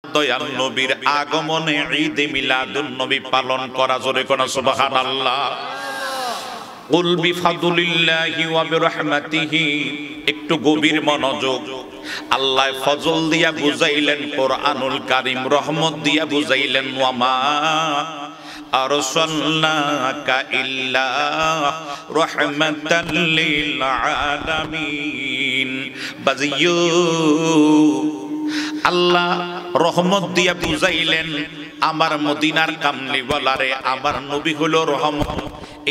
দয়াল নবীর আগমনে ঈদে মিলাদুন নবী পালন করা, জোরে কোন সুবহানাল্লাহ। কুল বিফাদুলিল্লাহি ওয়া বিরহমাতিহি, একটু গভীর মনোযোগ। আল্লাহ ফজল দিয়া বুঝাইলেন কোরআনুল কারীম, রহমত দিয়া বুঝাইলেন ওয়ামা আরসালনাকা ইল্লা রাহমাতাল লিল আলামিন। বাজিয়ো আল্লাহ রহমত দিয়া বুঝাইলেন আমার মদিনার কামলিওয়ালারে, আমার নবী হলো রহমত।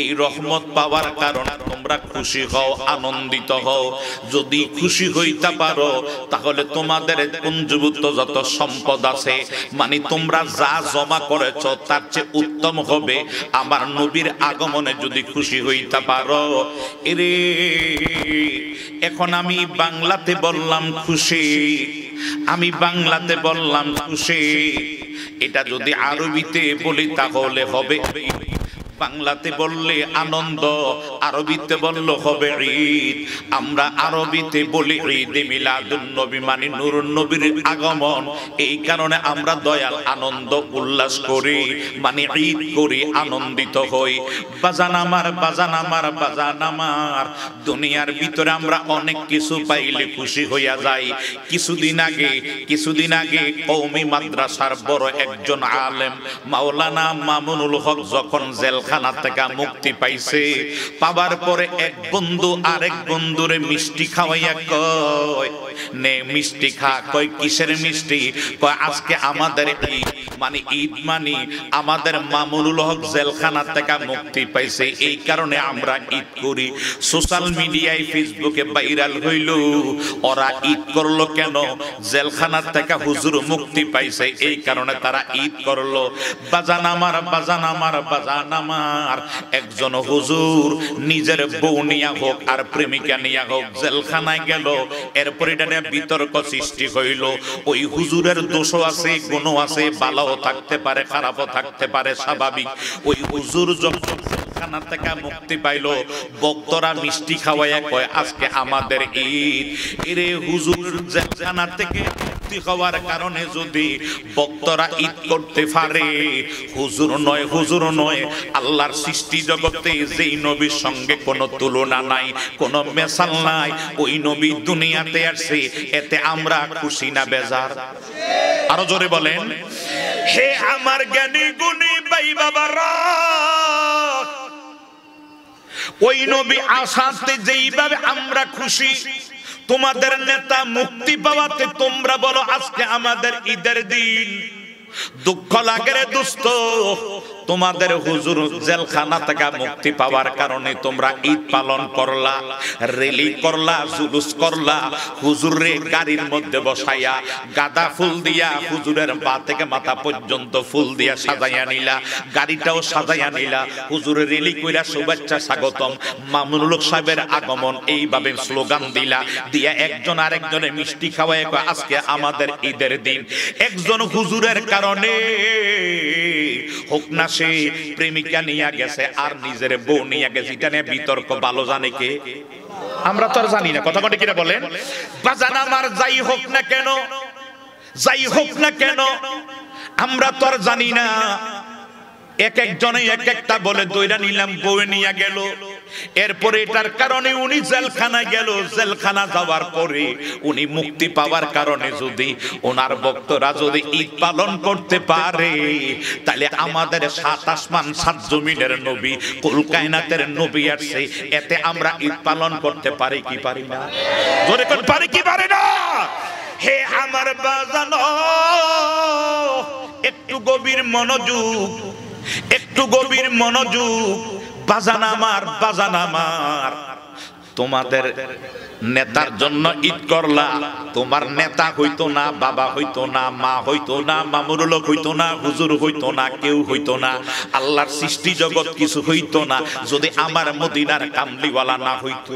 এই রহমত পাওয়ার কারণে তোমরা খুশি হও, আনন্দিত হও। যদি খুশি হইতে পারো তাহলে তোমাদের পুঞ্জীভূত যত সম্পদ আছে, মানে তোমরা যা জমা করেছ তার চেয়ে উত্তম হবে আমার নবীর আগমনে যদি খুশি হইতে পারো। এরে এখন আমি বাংলাতে বললাম খুশি, আমি বাংলাতে বললাম খুশি, এটা যদি আরবিতে বলি তাহলে হবে বাংলাতে বললে আনন্দ, আরবিতে বললে হবে ঈদ। আমরা আরবিতে বলি ঈদে মিলাদুন নবী, মানে নূরুন নবীর আগমন। এই কারণে আমরা দয়াল আনন্দ উল্লাস করি, মানে ঈদ করি, আনন্দিত হই। বাজান আমার, বাজান আমার, বাজান আমার, দুনিয়ার ভিতরে আমরা অনেক কিছু পাইলে খুশি হইয়া যাই। কিছুদিন আগে কওমি মাদ্রাসার বড় একজন আলেম মাওলানা মামুনুল হক যখন জেলখানা থেকে মুক্তি পাইছে, পাবার পরে এক বন্ধু আরেক বন্ধুরে মিষ্টি খাওয়াইয়া কয়, নে মিষ্টি খা। কয় কিসের মিষ্টি? কয় আজকে আমাদের ঈদ, মানে ঈদ মানে আমাদের মামুনুল হক জেলখানা থেকে মুক্তি পাইছে, এই কারণে আমরা ঈদ করি। সোশ্যাল মিডিয়ায় ফেসবুকে ভাইরাল হইল, ওরা ঈদ করলো কেন? জেলখানা থেকে হুজুর মুক্তি পাইছে, এই কারণে তারা ঈদ করলো। বাজান আমার, বাজান আমার, বাজান আমার, একজন হুজুর নিজের বউ নিয়া হোক আর প্রেমিকা নিয়া হোক জেলখানায় গেল, এরপরে এটা নিয়ে বিতর্ক সৃষ্টি হইল। ওই হুজুরের দোষও আছে, গুণও আছে, ভালোও থাকতে পারে, খারাপও থাকতে পারে, স্বাভাবিক। ওই হুজুর যখন জেলখানা থেকে মুক্তি পাইলো, ভক্তরা মিষ্টি খাওয়াইয়া কয় আজকে আমাদের ঈদ। এরে হুজুর জেলখানা থেকে মুক্তি হওয়ার কারণে যদি ভক্তরা ঈদ করতে পারে, হুজুর নয়, হুজুর নয়, আল্লাহর সৃষ্টি জগতে যেই নবীর সঙ্গে কোনো তুলনা নাই, কোনো মেসাল নাই, ওই নবী দুনিয়াতে আসছে, এতে আমরা খুশি না বেজার? আরো জোরে বলেন। হে আমার জ্ঞানী গুণী ভাই বাবারা, ওই নবী আসাতে যেইভাবে আমরা খুশি, তোমাদের নেতা মুক্তি পাওয়াতে তোমরা বলো আজকে আমাদের ঈদের দিন। দুঃখ লাগে রে দোস্ত, তোমাদের হুজুর জেলখানা থেকে মুক্তি পাওয়ার কারণে তোমরা ঈদ পালন করলা, রেলি করলা, জুলুস করলা, হুজুরে গাড়ির মধ্যে বসাইয়া গাঁদা ফুল দিয়া হুজুরের পা থেকে মাথা পর্যন্ত ফুল দিয়া সাজাইয়া নিলা, গাড়িটাও সাজাইয়া নিলা, হুজুরে রেলি কইরা শুভেচ্ছা স্বাগতম, মামুনুল হক সাহেবের আগমন, এইভাবে স্লোগান দিলা, দিয়া একজন আরেকজনের মিষ্টি খাওয়ায় আজকে আমাদের ঈদের দিন। একজন হুজুরের কারণে হোক না সে প্রেমিকা নিয়ে গেছে আর নিজের বউ নিয়ে গেছে, এটা নিয়ে বিতর্ক ভালো জানে কে? আমরা তো আর জানি না। কথা কিনা বলেন? বাজান আমার, যাই হোক না কেন, যাই হোক না কেন, আমরা তো আর জানি না। এক একজনে এক একটা বলে দইরা নিলাম, বউ নিয়ে গেল, এরপরে এটার কারণে উনি জেলখানা গেল, জেলখানা যাওয়ার পরে উনি মুক্তি পাওয়ার কারণে যদি ওনার ভক্তরা যদি ঈদ পালন করতে পারে, তাহলে আমাদের সাত আসমান সাত জমিনের নবী, কুল কায়নাতের নবী আসছে, এতে আমরা ঈদ পালন করতে পারি কি পারি না? জোরে কোন পারি কি পারি না? হে আমার বাজানো, একটু গভীর মনোযোগ, একটু গভীর মনোযোগ। বাজান আমার, বাজান আমার, তোমাদের নেতার জন্য ঈদ করলা, তোমার নেতা হইতো না, বাবা হইতো না, মা হইতো না, মামুনুল হক হইতো না, হুজুর হইতো না, কেউ হইতো না, আল্লাহর সৃষ্টি জগৎ কিছু হইতো না যদি আমার মদিনার কামলিওয়ালা না হইতো।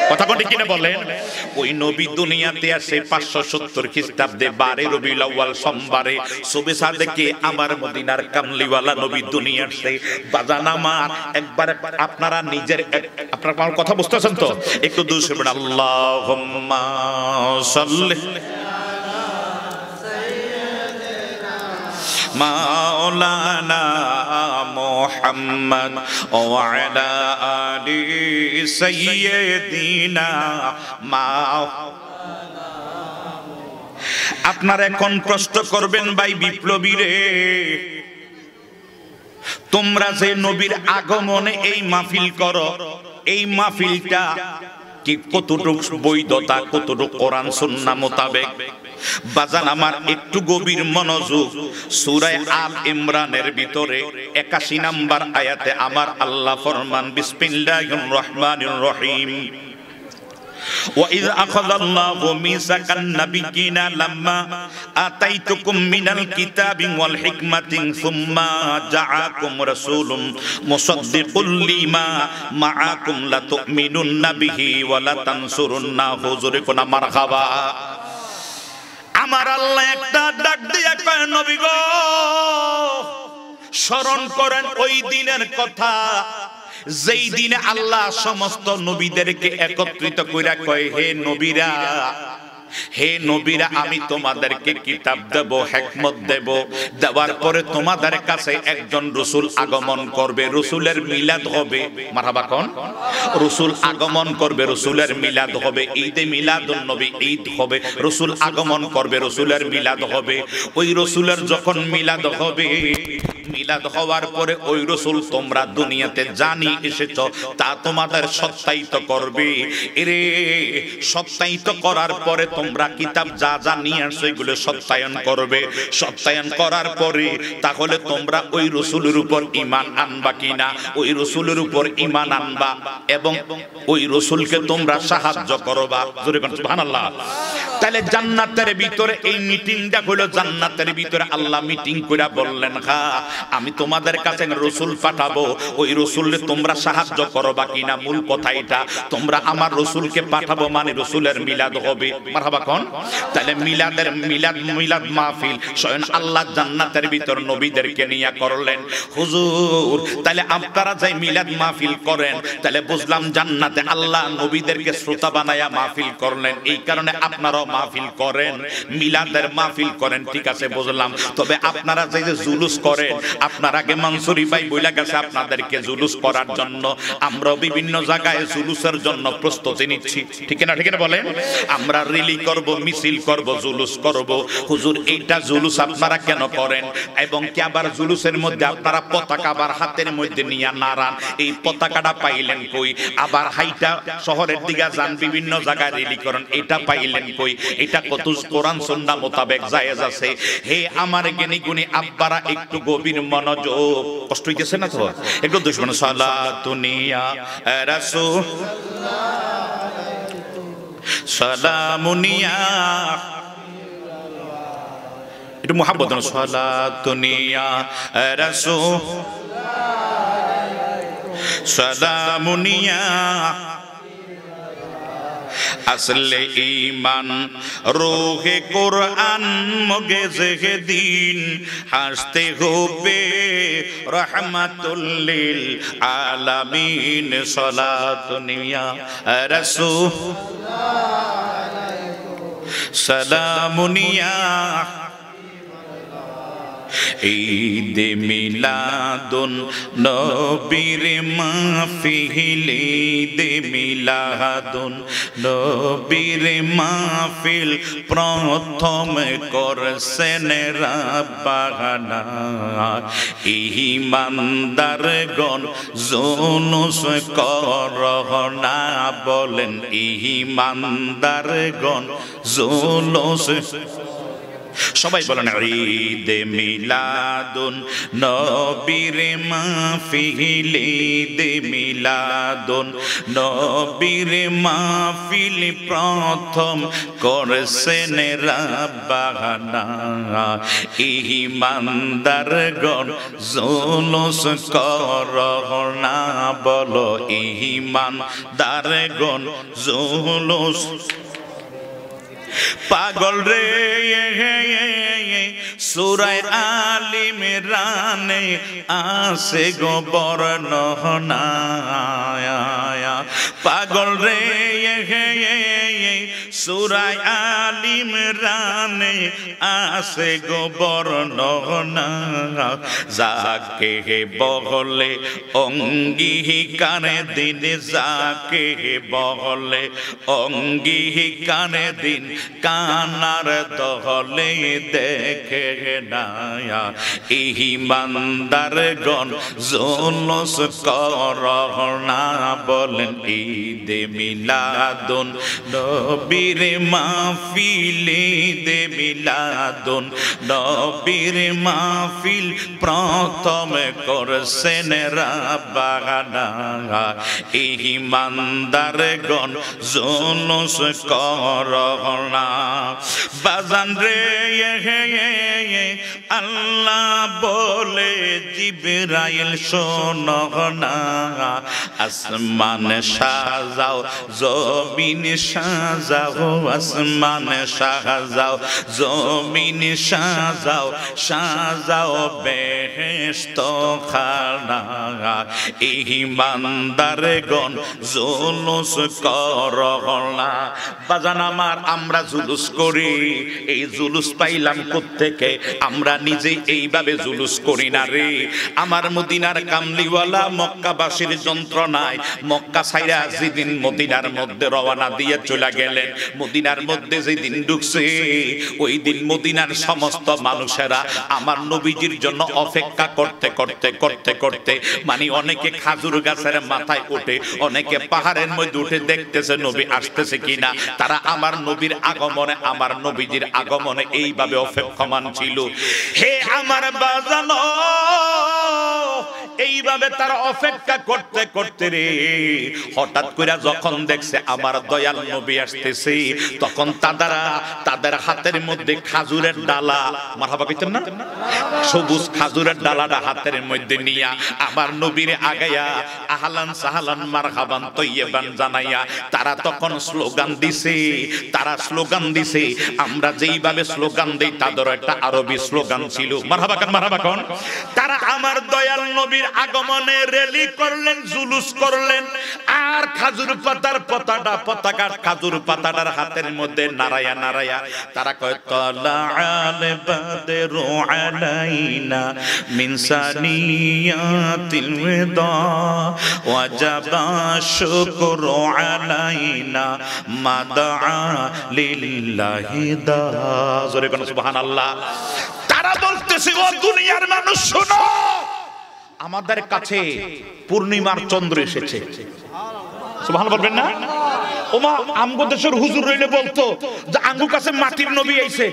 কথা কোন কিনা বলেন? ওই নবী দুনিয়াতে আসে 570 খ্রিস্টাব্দে 12 রবিউল আউয়াল সোমবারে সুবে সাদেকে আমার মদিনার কামলিওয়ালা নবী দুনিয়া আসে। বাজান আমার, একবার আপনারা নিজের, আপনারা আমার কথা বুঝতেছেন তো? একটু দুরূদ শরীফ পড়ুন, আল্লাহুম্মা সাল্লি মাওলানা মুহাম্মদ ওয়া আলা আলি সাইয়্যিদিনা আপনারা এখন প্রশ্ন করবেন ভাই বিপ্লবী রে, তোমরা যে নবীর আগমনে এই মাহফিল করো, এই মাহফিলটা কি কতটুকু বৈধতা, কতটুকু কোরআন সুন্নাহ মোতাবেক? বাজান আমার একটু গভীর মনোযোগ। সূরা আল ইমরানের ভিতরে 81 নম্বর আয়াতে আমার আল্লাহ ফরমান, বিসমিল্লাহির রহমানির রহিম, وَإِذْ أَخَذَ اللَّهُ مِيثَاقَ النَّبِيِّينَ لَمَّا آتَيْتُكُم مِّنَ الْكِتَابِ وَالْحِكْمَةِ ثُمَّ جَاءَكُمْ رَسُولٌ مُصَدِّقٌ لِّمَا مَعَكُمْ لَتُؤْمِنُنَّ بِهِ وَلَتَنصُرُنَّهُ যুরকুনা মারহাবা। আমার আল্লাহ একটা ডাক দিয়া কয়, নবী গো স্মরণ করেন ওই দিনের কথা যেই দিনে আল্লাহ সমস্ত নবীদেরকে একত্রিত কইরা কয়, হে নবীরা, হে নবীরা, আমি তোমাদেরকে কিতাব দেব, হিকমত দেব, দেওয়ার পরে তোমাদের কাছে একজন রাসূল আগমন করবে, রাসূলের মিলাদ হবে। মারহাবা কোন? রাসূল আগমন করবে, রাসূলের মিলাদ হবে, ঈদে মিলাদুন নবী ঈদ হবে, রাসূল আগমন করবে, রাসূলের মিলাদ হবে। ওই রাসূলের যখন মিলাদ হবে, মিলাদ হওয়ার পরে ওই রাসূল তোমরা দুনিয়াতে জানি এসেছো তা তোমাদের সত্যায়িত করবে। এরে সত্যায়িত করার পরে তোমরা কিতাব যা যা নিয়ে আসছো এগুলো সত্যায়ন করবে। সত্যায়ন করার পরে তাহলে তোমরা ওই রাসূলের উপর ঈমান আনবা কিনা? ওই রাসূলের উপর ঈমান আনবা এবং ওই রাসূলকে তোমরা সাহায্য করবা। জোরে বলুন সুবহানাল্লাহ। তাহলে জান্নাতের ভিতরে এই মিটিংটা হলো, জান্নাতের ভিতরে আল্লাহ মিটিং কইরা বললেন, হ্যাঁ আমি তোমাদের কাছে রাসূল পাঠাবো, ওই রাসূলকে তোমরা সাহায্য করবা কিনা? মূল কথা এটা, তোমরা আমার রাসূলকে পাঠাবো মানে রাসূলের মিলাদ হবে। মারহাবা কোন? তাহলে মিলাদ মাহফিল স্বয়ং আল্লাহ জান্নাতের ভিতর নবীদেরকে নিয়ে করলেন। হুজুর তাহলে আপনারা যাই মিলাদ মাহফিল করেন, তাহলে বুঝলাম জান্নাতে আল্লাহ নবীদেরকে শ্রোতা বানায়া মাহফিল করলেন, এই কারণে আপনারাও মাহফিল করেন, মিলাদের মাহফিল করেন, ঠিক আছে বুঝলাম। তবে আপনারা যে জুলুস করেন, আপনার আগে মনসুরি ভাই বইলা গেছে আপনাদেরকে জুলুস করার জন্য, আমরাও বিভিন্ন জায়গায় জুলুসের জন্য প্রস্তুতি নিচ্ছি, ঠিক না? ঠিক না বলেন? আমরা রিলি করব, মিছিল করব, জুলুস করব। হুজুর এইটা জুলুস আপনারা কেন করেন? এবং কি আবার জুলুসের মধ্যে আপনারা পতাকা আবার হাতের মধ্যে নিয়ে নাড়ান, এই পতাকাটা পাইলেন কই? আবার হাইটা শহরের দিকে যান, বিভিন্ন জায়গায় রিলি করেন, এটা পাইলেন কই? এটা কত কোরআন সুন্নাহ মোতাবেক জায়েজ আছে? হে আমার জ্ঞানী গুণী আব্বারা একটু গভীর মনোযোগ। কষ্ট হইতেছে না তো? একটু দুশমন সালাতুনিয়া রাসূল সালামুনিয়া, একটু মুহাব্বত সালাতুনিয়া রাসূল সালামুনিয়া। আসলে ঈমান রোহে কোরআন মগেজে দিন, হাসতে হবে রহমাতুল লিল আলামিন। সালাতুনিয়া রাসূল সালামুনিয়া। ঈদে মিলাদুন নবীর মাহফিল, ঈদে মিলাদুন নবীর মাহফিল প্রথম করছেন রাব্বানা। ঈমানদারগণ জুলুস করনা, বলেন ঈমানদারগণ জুলুস। সবাই বলেন ঈদে মিলাদুন নবীর মাহফিল, ঈদে মিলাদুন নবীর মাহফিল প্রথম করছেন রাব্বানা। ঈমানদারগণ জুলুস করনা, বলো ঈমানদারগণ জুলুস। পাগল রে সূরা আলে ইমরানে আছে গো বর্ণনা। পাগল রে সূরা আল ইমরানে আছে গো বর্ণনা যাকে বলে অঙ্গীকার দিন যাকে বলে অঙ্গীকার দিন কানার দহলে দেখে না ঈমানদারগণ জুলুস করনা বলেন ঈদে মিলাদুন নবীর মাহফিল ঈদে মিলাদুন নবীর মাহফিল প্রথম করছেন রাব্বানা ঈমানদারগণ জুলুস করনা বাজান রে আল্লাহ বলে জিবরাইল শোনো না আসমান সাজাও জমিন সাজাও আসমান সাজাও জমিন সাজাও সাজাও বেহেশত খানা ঈমানদারগণ জুলুস করনা বাজান আমার আমরা জুলুস করি এই জুলুস পাইলাম কোত্থেকে আমরা নিজে এইভাবে জুলুস করি না রে আমার মদিনার কামলিওয়ালা মক্কাবাসীর যন্ত্রণায় মক্কা ছাইরা যেদিন মদিনার মধ্যে রওনা দিয়ে চলে গেলেন মদিনার মধ্যে যেদিন ঢুকছে ওই দিন মদিনার সমস্ত মানুষেরা আমার নবীজির জন্য অপেক্ষা করতে করতে করতে করতে মানে অনেকে খাজুর গাছের মাথায় ওঠে অনেকে পাহাড়ের মধ্যে উঠে দেখতেছে নবী আসতেছে কিনা তারা আমার নবীর আগমনে আমার নবীজির আগমনে এইভাবে অপেক্ষমান ছিল হে আমার বাজানো এইভাবে তারা অপেক্ষা করতে করতে রে হঠাৎ করে যখন দেখছে আমার দয়াল নবী আসতেছে তখন তাদের হাতের মধ্যে খাজুরের ডালা মারহাবা কইতেন না সবুজ খাজুরের ডালাটা হাতের মধ্যে নিয়া আমার নবীর আগায়া আহলান সাহলান মারহাবান তৈয়বান জানাইয়া তারা তখন স্লোগান দিছে আমরা যেইভাবে স্লোগান দেই তাদের একটা আরবি স্লোগান ছিল মারহাবা কোন তারা আমার দয়াল নবীর আগমনে র্যালি করলেন জুলুস করলেন আর খাজুর পাতার পতাকা খাজুর পাতাটার হাতের মধ্যে নারায়া নারায়া তারা কয় তালাআল বাদরু আলাইনা মিন সানিয়াতিল ওয়াদা ওয়াজাবা শুকরু আলাইনা মাদা লিল্লাহি দা জোরে কোন সুবহানাল্লাহ তারা বলতেছে ও দুনিয়ার মানুষ শোনো আমাদের কাছে পূর্ণিমার চন্দ্র এসেছে সুবহানাল্লাহ বলবেন না ওমা আমগো দেশের হুজুর রইলে বলতো যে আমগো কাছে মাটির নবী আইছে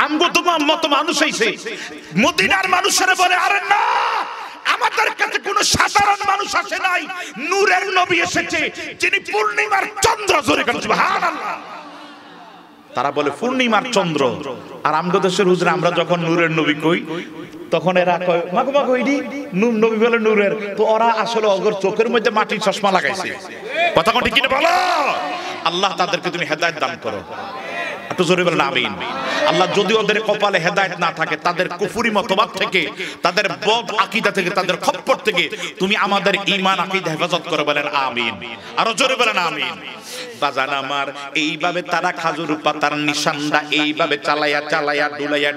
আমগো তোমার মত মানুষ আইছে মদিনার মানুষেরা বলে আরে না আমাদের কাছে কোনো সাধারণ মানুষ আসে নাই নূরের নবী এসেছে যিনি পূর্ণিমার চন্দ্র জোরে কোন সুবহানাল্লাহ তারা বলে পূর্ণিমার চন্দ্র আর আমগো দেশের হুজুর আমরা যখন নূরের নবী কই তখন এরা কয় মাগো ইডি নূর নবী বলে নূরের তো ওরা আসলে অগর চোখের মধ্যে মাটির চশমা লাগাইছে কথা কোন ঠিক কিনা বলো আল্লাহ তাদেরকে তুমি হেদায়েত দান করো একটু জোরে বলেন আমিন আল্লাহ যদি ওদের কপালে হেদায়েত না থাকে তাদের কুফরি মতবাদ থেকে তাদের বদ আকীদা থেকে তাদের খপ্পর থেকে তুমি আমাদের ঈমান আকীদা হেফাজত করো বলেন আমিন আর জোরে বলেন আমিন বাজান আমার এইভাবে তারা খাজুর পাতার নিশানটা এইভাবে চালায়া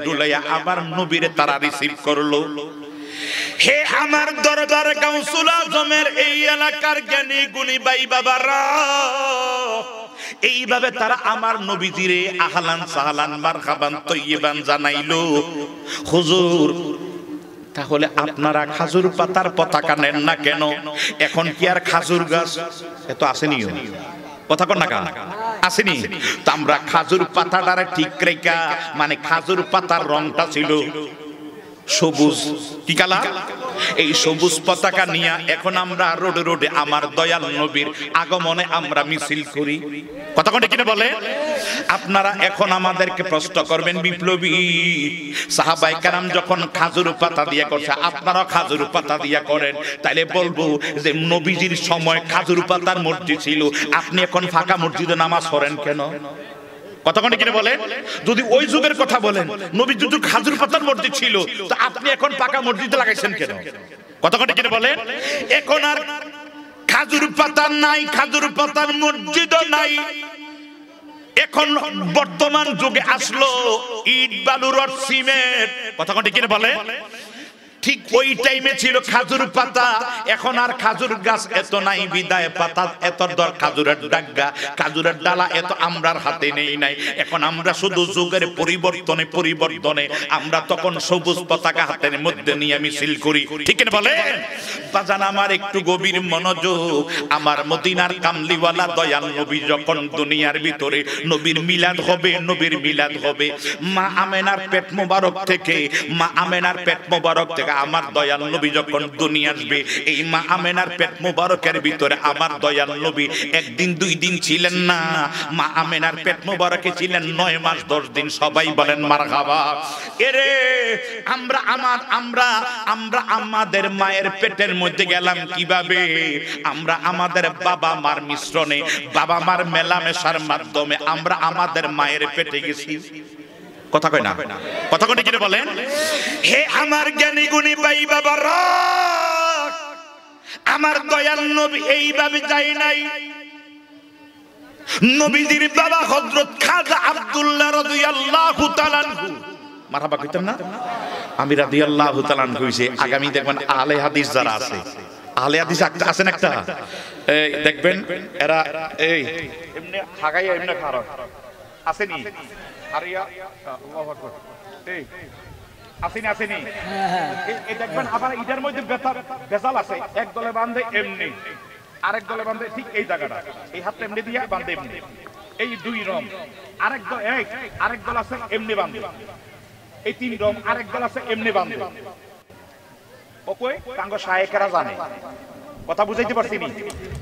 ডুলাইয়া আমার নবীরে তারা রিসিভ করলো হে আমার দরবার গাউসুল আজমের এই এলাকার জ্ঞানী গুণী ভাই বাবারা এইভাবে তারা আমার নবীজিরে আহলান সাহলান মারহাবান তৈয়বান জানাইলো হুজুর তাহলে আপনারা খাজুর পাতার পতাকা নেন না কেন এখন কি আর খাজুর গাছ এত আসেনিও কথা কন না কেন আসেনি তো আমরা খাজুর পাতাটারে ঠিক রেখা মানে খাজুর পাতার রংটা ছিল সবুজ কি কালার এই সবুজ পতাকা নিয়ে এখন আমরা রোডে রোডে আমার দয়াল নবীর আগমনে আমরা মিছিল করি কথা কোন কিনা বলে আপনারা এখন আমাদেরকে প্রশ্ন করবেন বিপ্লবী সাহাবায়ে কেরাম যখন খাজুর পাতা দিয়ে করছে আপনারা খাজুর পাতা দিয়ে করেন তাইলে বলবো যে নবীজির সময় খাজুর পাতার মসজিদ ছিল আপনি এখন ফাঁকা মসজিদে নামাজ পড়েন কেন কথা কোন কিনা বলেন যদি ওই যুগের কথা বলেন নবী যদি খাজুর পাতার মসজিদ ছিল তো আপনি এখন পাকা মসজিদে লাগাইছেন কেন কথা কোন কিনা বলেন এখন আর খাজুর পাতা নাই খাজুর পাতার মসজিদও নাই এখন বর্তমান যুগে আসলো ইট বালু রড সিমেন্ট, কথা কোনটা কি বলে? ঠিক ওই টাইমে ছিল খাজুর পাতা, এখন আর খাজুর গাছ এত নাই, বিদায় পাতা এত দর, খাজুরের ডাগা খাজুরের ডালা এত আমরার হাতে নেই নাই। এখন আমরা শুধু যুগের পরিবর্তনে পরিবর্তনে আমরা তখন সবুজ পতাকা হাতের মধ্যে নিয়ে মিছিল করি, ঠিক না বলে? বাজান আমার একটু গভীর মনোযোগ, আমার মদিনার কামলিওয়ালা দয়াল নবী যখন দুনিয়ার ভিতরে, নবীর মিলাদ হবে, নবীর মিলাদ হবে, মা আমেনার পেট মোবারক থেকে, মা আমেনার পেট মোবারক থেকে আমার দয়াল নবী যখন দুনিয়া আসবে, এই মা আমেনার পেট মোবারকের ভিতরে আমার দয়াল নবী একদিন দুই দিন ছিলেন না, মা আমেনার পেট মোবারকে ছিলেন 9 মাস 10 দিন। সবাই বলেন মারহাবা। এরে আমরা আমাদের মায়ের পেটের মধ্যে গেলাম কিভাবে? আমরা আমাদের বাবা মার মিশ্রণে, বাবা মার মেলামেশার মাধ্যমে আমরা আমাদের মায়ের পেটে গেছি। কথা কয় না? কথা কোনটা কি বলেন? হে আমার জ্ঞানী গুণী ভাই বাবারা, আমার দয়াল নবী এইভাবে যায় নাই। নবীজির বাবা হযরত খাজা আব্দুল্লাহ রাদিয়াল্লাহু তাআলা আনহু, মারহাবা কইতেন না? আমি রাদিয়াল্লাহু তাআলা আনহু কইছে। আগামী দেখবেন আহলে হাদিস যারা আছে, আহলে হাদিস আছেন একটা, এই দেখবেন এরা এই এমনি হাগাইয়া এমনি খারাপ আসেনি, হারিয়া আল্লাহু আকবার, এই আসেনি আসেনি, এই দেখবেন আবার ইটার মধ্যে বেজাল আছে, এক দলে বাঁধে এমনি, আরেক দলে বাঁধে ঠিক এই জায়গাটা, এই হাতটা এমনি দিয়া বাঁধে এমনি, এই 2 রং, আরেক দল আছে এমনি বাঁধে, এই 3 রং, আরেক দল আছে এমনি বাঁধে। ওকই কাঙ্গ শায়েকেরা জানে, কথা বুঝাইতে পারছি নি?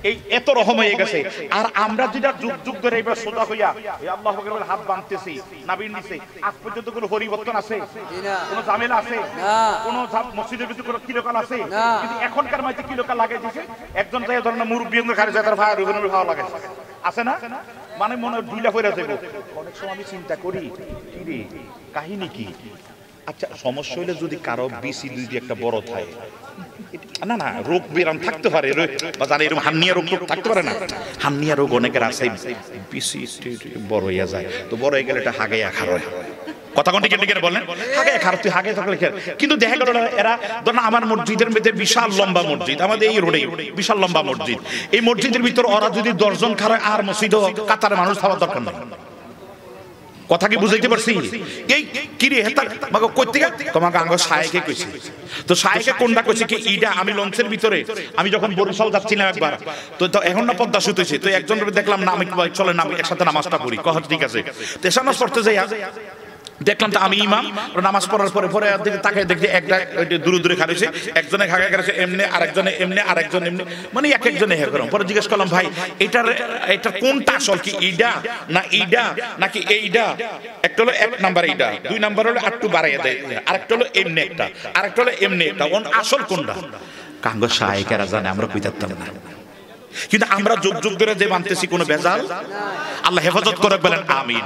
এই এত রকম হয়ে গেছে। আর আমরা যেটা যুগ যুগ ধরে এবার সোজা হইয়া এই আল্লাহু আকবার হাত বাঁধতেছি নাবির নিচে, আজ পর্যন্ত কোনো পরিবর্তন আছে? কোনো ঝামেলা আছে? কোনো মসজিদের ভিতরে কোনো কিলোকাল আছে? কিন্তু এখনকার মাঝে কিলোকাল লাগে দিছে, একজন যায় ধরেন মুরব্বিদের খারে যায়, তার ভাই রুবেনের ভালো লাগে, আছে না? মানে মনে দুইলা হইরা যাবে। অনেক সময় আমি চিন্তা করি কি রে কাহিনী কি? আচ্ছা সমস্যা হইলে যদি কারো বিসি দুইটি একটা বড় থাকে, না না রোগ বেরাম থাকতে পারে, বাজারে এরকম হান্নিয়া রোগ থাকতে পারে না? হান্নিয়া রোগ অনেকের আছে, বিসি বড় হইয়া যায়, তো বড় হয়ে গেলে এটা হাগাইয়া খারো। কথা কোনটি কেটে বলেন? হাগে খার, তুই হাগে থাকলে খেয়াল। কিন্তু দেখা গেল এরা ধর আমার মসজিদের মধ্যে বিশাল লম্বা মসজিদ, আমাদের এই রোডে বিশাল লম্বা মসজিদ, এই মসজিদের ভিতর ওরা যদি 10 জন খারায় আর মসজিদে কাতারে মানুষ থাকার দরকার নেই। কথা কি বুঝাইতে পারছি? এই কিরে হেতা মাগো কই থেকে তোমাকে আঙ্গ সায়েকে কইছি, তো সায়েকে কোনটা কইছে কি ইডা? আমি লঞ্চের ভিতরে আমি যখন বরিশাল যাচ্ছিলাম একবার, তো এখন না পদ্মা সেতু হইছে, তো একজনের দেখলাম না, আমি চলে না একসাথে নামাজটা পড়ি, কহ ঠিক আছে। তো নামাজ পড়তে যাই দেখলাম তো আমি ইমাম, নামাজ পড়ার পরে পরে তাকে দেখি একটা দূরে দূরে খাড়িয়েছে, একজনে খাগা গেছে এমনি, আরেকজনে এমনি, আরেকজন এমনি, মানে এক একজনে হে করলাম। পরে জিজ্ঞেস করলাম ভাই এটা কোনটা আসল, কি ইডা না ইডা নাকি এইডা? একটা হলো 1 নাম্বার এইডা, 2 নাম্বার হলো একটু বাড়াইয়া দেয়, আরেকটা হলো এমনি একটা, আরেকটা হলো এমনি একটা, আসল কোনটা? কাঙ্গ শায়েকেরা জানে, আমরা কইতাম না। কিন্তু আমরা যুগ যুগ ধরে যে মানতেছি কোনো ভেজাল, আল্লাহ হেফাজত করে, বলেন আমিন,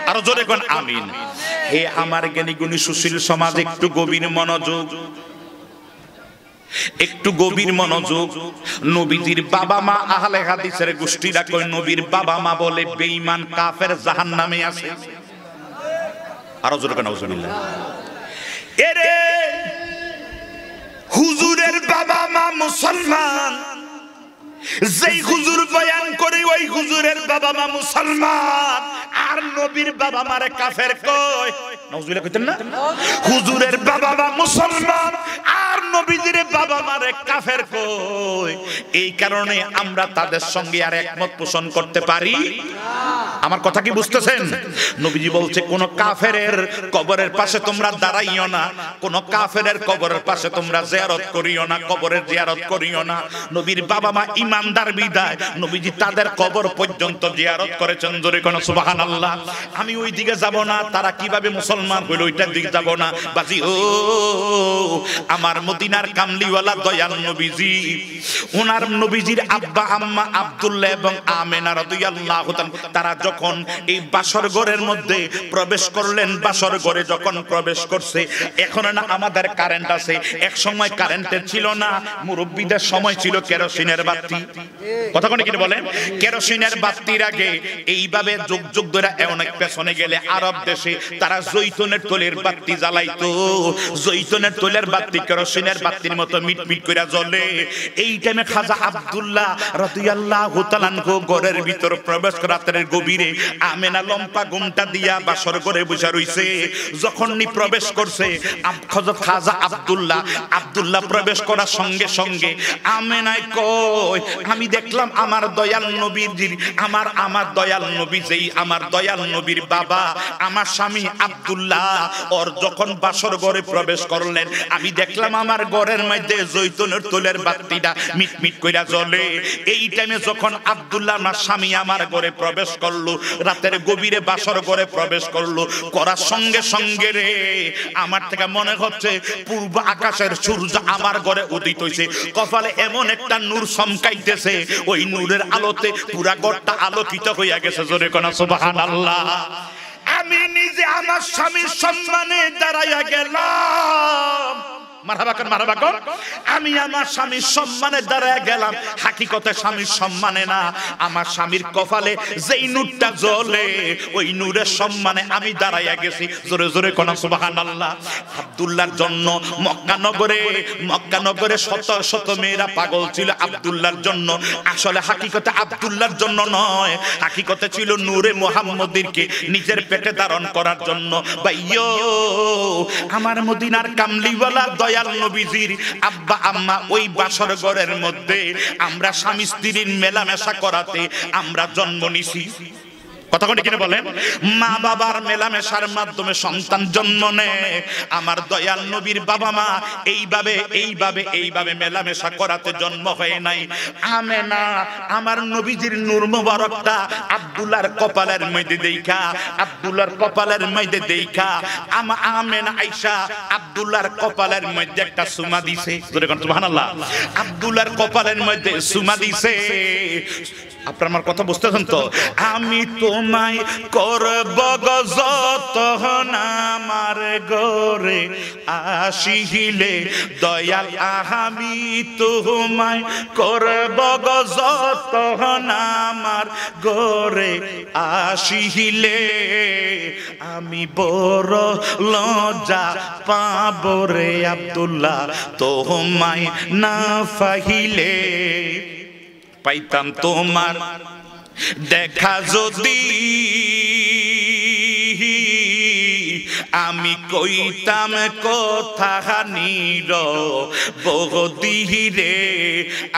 আরো জোরে কোন আমিন। হে আমার জ্ঞানী গুণী সুশীল সমাজ, একটু গভীর মনোযোগ, একটু গভীর মনোযোগ। নবীজির বাবা মা আহলে হাদিসের গোষ্ঠীরা কয় নবীর বাবা মা বলে বেঈমান কাফের জাহান্নামে আছে। আরো জোরে কোন নাউজুবিল্লাহ। এরে হুজুরের বাবা মা মুসলমান, যেই হুজুর বয়ান করে ওই হুজুরের বাবা মা মুসলমান, আর নবীর বাবা মারে কাফের কয়। নাউজুবিল্লাহ কইতেন না? হুজুরের বাবা মা মুসলমান আর নবীজির বাবা মারে কাফের কয়। এই কারণে আমরা তাদের সঙ্গে আর একমত পোষণ করতে পারি। আমার কথা কি বুঝতেছেন? নবীজি বলছে কোন কাফেরের কবরের পাশে তোমরা দাঁড়াইও না, কোন কাফেরের কবরের পাশে তোমরা জিয়ারত করিও না, কবরের জিয়ারত করিও না। নবীর বাবা মা ইমানদার বিদায় নবীজি তাদের কবর পর্যন্ত জিয়ারত করেছেন। জোরে কোন সুবহানাল্লাহ। আমি ওই দিকে যাব না, তারা কিভাবে মুসলমান হইল ওইটার দিকে যাব না বাজি। ও আমার মদিনার কাম কামলিওয়ালা দয়াল নবীজি, ওনার নবীজির আব্বা আম্মা আব্দুল্লাহ এবং আমেনা রাদিয়াল্লাহু তাআলা তারা যখন এই বাসর ঘরের মধ্যে প্রবেশ করলেন, বাসর ঘরে যখন প্রবেশ করছে, এখন না আমাদের কারেন্ট আছে, এক সময় কারেন্টের ছিল না, মুরব্বীদের সময় ছিল কেরোসিনের বাতি। কথা কোন কি বলেন? কেরোসিনের বাতির আগে এইভাবে যুগ যুগ ধরে অনেক পেছনে গেলে আরব দেশে তারা জৈতুনের তৈলের বাতি জ্বালাইতো। জৈতুনের তৈলের বাতি কেরোসিনের বাতির মতো মিটমিট করে জ্বলে। এই টাইমে খাজা আব্দুল্লাহ রাদিয়াল্লাহু তাআলা ঘরের ভিতর প্রবেশ করে রাতের গভীরে আমেনা লম্পা ঘুমটা দিয়া বাসর ঘরে বসে রইছে। যখনই প্রবেশ করছে খাজা আব্দুল্লাহ প্রবেশ করার সঙ্গে সঙ্গে আমেনাই কয়, আমি দেখলাম আমার দয়াল নবীর আমার দয়াল নবী, যেই আমার দয়াল নবীর বাবা আমার স্বামী আব্দুল্লাহ ওর যখন বাসর ঘরে প্রবেশ করলেন, আমি দেখলাম আমার ঘরের মধ্যে জৈতুনের তৈলের বাতিটা মিটমিট কইরা জ্বলে। এই টাইমে যখন আব্দুল্লাহ আমার স্বামী আমার ঘরে প্রবেশ করলো, রাতের গভীরে বাসর ঘরে প্রবেশ করলো, করার সঙ্গে সঙ্গে রে আমার থেকে মনে হচ্ছে পূর্ব আকাশের সূর্য আমার ঘরে উদিত হইছে। কপালে এমন একটা নূর চমকাইতেছে, ওই নূরের আলোতে পুরা ঘরটা আলোকিত হইয়া গেছে। জোরে কোন সুবহানাল্লাহ। আমি নিজে আমার স্বামীর সম্মানে দাঁড়াইয়া গেলাম। মারহাবা কর, মারহাবা কর। আমি আমার স্বামীর সম্মানে দাঁড়ায় গেলাম। হাকিকতে স্বামীর সম্মানে না, আমার স্বামীর কপালে যেই নূরটা জ্বলে ওই নূরের সম্মানে আমি দাঁড়াইয়া গেছি। জোরে জোরে কোন সুবহানাল্লাহ। আব্দুল্লাহর জন্য মক্কা নগরে শত শত মেয়েরা পাগল ছিল আব্দুল্লাহর জন্য। আসলে হাকিকতে আব্দুল্লাহর জন্য নয়, হাকিকতে ছিল নূরে মুহাম্মদীরকে নিজের পেটে ধারণ করার জন্য। ভাইয়ো, আমার মদিনার কামলিওয়ালা দয়াল নবীজির আব্বা আম্মা ওই বাসর ঘরের মধ্যে আমরা স্বামী স্ত্রীর মেলামেশা করাতে আমরা জন্ম নিছি। কথা কোন কিনা বলেন? মা বাবার মেলামেশার মাধ্যমে সন্তান জন্ম নেয়। আমার দয়াল নবীর বাবা মা এইভাবে মেলামেশা করাতে জন্ম হয় নাই। আমেনা আমার নবীজির নূর মুবারকটা আব্দুল্লাহর কপালের মধ্যে দেখা আমেনা আয়েশা আব্দুল্লাহর কপালের মধ্যে একটা সুমা দিছে। জোরে কোন সুবহানাল্লাহ। আব্দুল্লাহর কপালের মধ্যে সুমা দিছে। আপনার আমার কথা বুঝতেছেন তো? আমি তোমায় করব যতন আমার ঘরে আসিলে দয়াল, আমি তোমায় করব যতন আমার ঘরে আসিলে, আমি বড় লজ্জা পাব রে আব্দুল্লাহ তোমায় না পাইলে। পাইতাম তোমার দেখা যদি আমি কইতাম কথা নির বদিরে,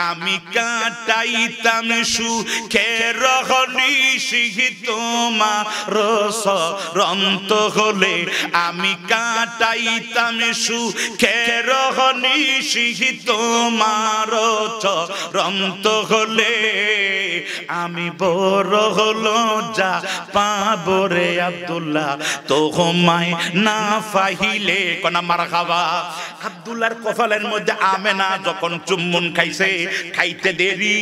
আমি কাটাইতাম সুখের নিশি তোমার রন্ত হলে, আমি কাটাইতাম সুখের নিশি তোমার রন্ত হলে, আমি বড় হলো যা পাবো রে আব্দুল্লাহ তোমায় না পাইলে। কোনা মারহাবা। আব্দুল্লাহর কপালের মধ্যে আমেনা যখন চুম্বন খাইছে, খাইতে দেরি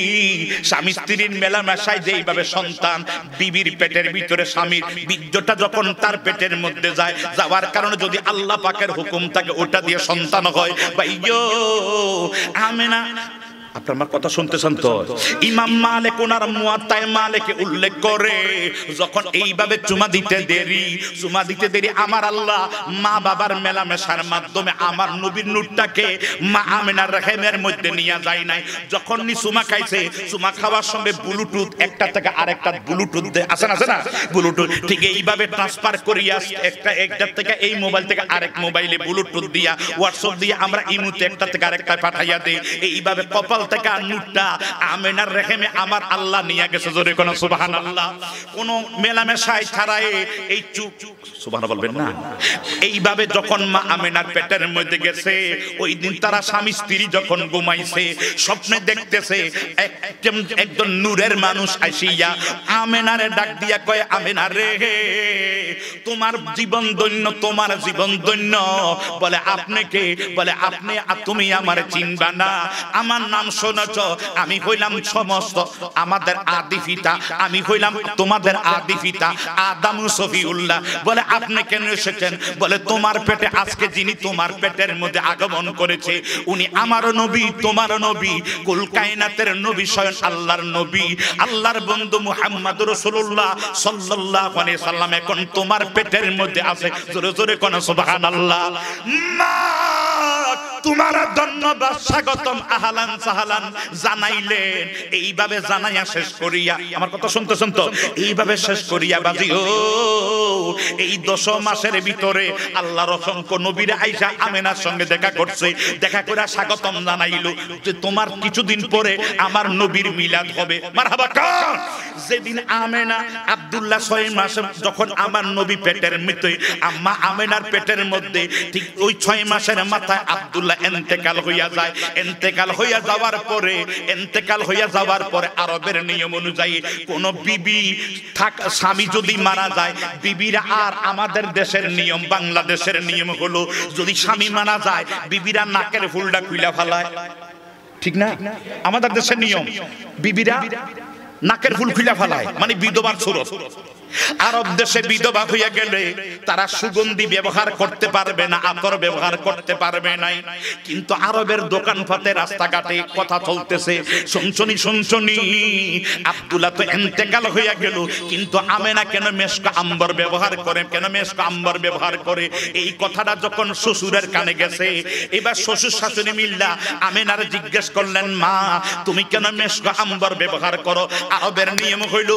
স্বামী স্ত্রীর মেলামেশায় যেইভাবে সন্তান বিবির পেটের ভিতরে স্বামীর বীর্যটা যখন তার পেটের মধ্যে যায়, যাওয়ার কারণে যদি আল্লাহ পাকের হুকুম থাকে ওটা দিয়ে সন্তান হয়। ভাইয়ো, আমেনা আপনার আমার কথা শুনতেছেন তো? ইমাম মালিক ওনার মুয়াত্তায়ে মালিকে উল্লেখ করে, যখন এইভাবে চুমা দিতে দেরি আমার আল্লাহ মা বাবার মেলামেশার মাধ্যমে আমার নবীর নূরটাকে মা আমেনার রহিমের মধ্যে নিয়ে যায় নাই। যখন চুমা খাইছে, চুমা খাওয়ার সঙ্গে ব্লুটুথ একটা থেকে আরেকটা ব্লুটুথ আছে না ব্লুটুথ, ঠিক এইভাবে ট্রান্সফার করিয়া একটা থেকে এই মোবাইল থেকে আরেক মোবাইলে ব্লুটুথ দিয়া হোয়াটসঅ্যাপ দিয়ে আমরা ইমুতে একটা থেকে আরেকটা পাঠাইয়া দেই। এইভাবে কপাল থেকে নূরটা আমেনার রহিমে আমার আল্লাহ নিয়ে গেছে। জোরে কোন সুবহানাল্লাহ। কোন মেলামেশায় ছাড়াই এই সুবহানাল্লাহ বলবেন না। এইভাবে যখন মা আমেনার পেটের মধ্যে গেছে, ওই দিন তারা স্বামী স্ত্রী যখন ঘুমাইছে, স্বপ্নে দেখতেছে একজন নূরের মানুষ আসিয়া আমেনারে ডাক দিয়া কয়, আমেনা রে তোমার জীবন ধন্য, তোমার জীবন ধন্য। বলে আপনি কে? বলে আপনি, তুমি আমার চিনবা না, আমার নাম শুনেছ, আমি হইলাম সমস্ত আমাদের আদি পিতা, আমি হইলাম তোমাদের আদি পিতা আদম সফিউল্লাহ। বলে আপনি কেন এসেছেন? বলে তোমার পেটে আজকে যিনি তোমার পেটের মধ্যে আগমন করেছে উনি আমারও নবী, তোমারও নবী, কুল কায়নাতের নবী, স্বয়ং আল্লাহর নবী, আল্লাহর বন্ধু মুহাম্মদ রাসূলুল্লাহ সাল্লাল্লাহু আলাইহি সাল্লাম এখন তোমার পেটের মধ্যে আছে। জোরে জোরে কোন সুবহানাল্লাহ। মা তোমার ধন্যবাদ, স্বাগতম, আহলান সাহলান জানাইলেন। এইভাবে জানাইয়া শেষ করিয়া, আমার কথা শুনতেছেন তো, এইভাবে শেষ করিয়া বাজিও এই 10 মাসের ভিতরে আল্লাহর অসংখ্য নবীর আয়েশা আমেনার সঙ্গে দেখা করছে। দেখা করে স্বাগতম জানাইলো যে তোমার কিছুদিন পরে আমার নবীর মিলাদ হবে। মারহাবা কান। যেদিন আমেনা আব্দুল্লাহ 6 মাসে যখন আমার নবী পেটের মধ্যে, আম্মা আমেনার পেটের মধ্যে, ঠিক ওই 6 মাসের মাথায় আব্দুল্লাহ ইন্তেকাল হইয়া যায়। ইন্তেকাল হইয়া যাওয়ার পরে আরবের নিয়ম অনুযায়ী কোন বিবি স্বামী যদি মারা যায়, বিবিরা, আর আমাদের দেশের নিয়ম, বাংলাদেশের নিয়ম হলো যদি স্বামী মারা যায় বিবিরা নাকের ফুলটা খুইলা ফেলায়, ঠিক না? আমাদের দেশের নিয়ম, বিবিরা নাকের ফুল খুইলা ফেলায়, মানে বিধবার সুরত। আরব দেশে বিধবা হইয়া গেলে তারা সুগন্ধি ব্যবহার করতে পারবে না, আতর ব্যবহার করতে পারবে না। কিন্তু আরবের দোকানপাতে রাস্তাঘাটে কথা চলতেছে, শুনছনি আব্দুল্লাহ তো ইন্তেকাল হইয়া গেল, কিন্তু আমেনা কেন মেশক আম্বর ব্যবহার করে, কেন মেশক আম্বর ব্যবহার করে? এই কথাটা যখন শ্বশুরের কানে গেছে, এবার শ্বশুর শাশুড়ি মিল্লা আমেনার জিজ্ঞেস করলেন, মা তুমি কেন মেশক আম্বর ব্যবহার করো? আরবের নিয়ম হইল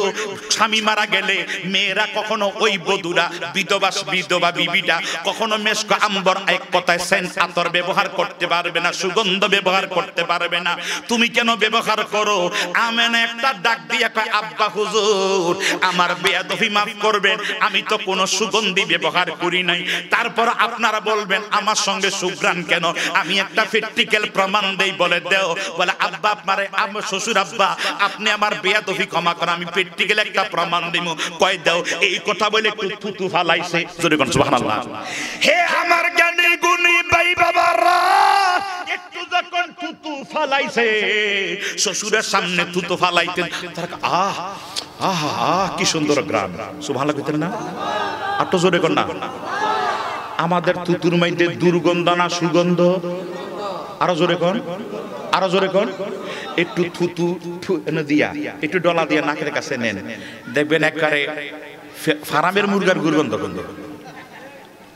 স্বামী মারা গেলে মেয়েরা কখনো, ওই বধূরা, বিধবা বিবিটা কখনো মেশক আম্বর, এক কথায় সেন্ট আতর ব্যবহার করতে পারবে না, সুগন্ধ ব্যবহার করতে পারবে না। তুমি কেন ব্যবহার করো? আমেনা একটা ডাক দিয়া কয়, আব্বা হুজুর আমার বেয়াদবি মাফ করবেন, আমি তো কোনো সুগন্ধি ব্যবহার করি নাই। তারপর আপনারা বলবেন আমার সঙ্গে সুঘ্রাণ কেন? আমি একটা প্র্যাকটিক্যাল প্রমাণ দেই। বলে দেও। বলে আব্বা আপনারে, আমার শ্বশুর আব্বা আপনি আমার বেয়াদবি ক্ষমা করেন, আমি প্র্যাকটিক্যাল একটা প্রমাণ দিব। কয় দাও। এই কথা বলে একটু থুতু ফালাইছে। জোরে কোন সুবহানাল্লাহ। হে আমার জ্ঞানী গুণী ভাই বাবারা, একটু যখন থুতু ফালাইছে, শ্বশুরের সামনে থুতু ফালাইতেন, তার আহ আহ আহ কি সুন্দর গ্রাম। সুবহানাল্লাহ কইতেন না? আটো জোরে কোন না। আমাদের থুতুর মধ্যে দুর্গন্ধ না সুগন্ধ? আরো জোরে কোন, আরো জোরে কোন। একটু থুতু দিয়া, একটু ডলা দিয়া নাকের কাছে নেন, দেখবেন একবারে ফার্মের মুরগার দুর্গন্ধ গন্ধ।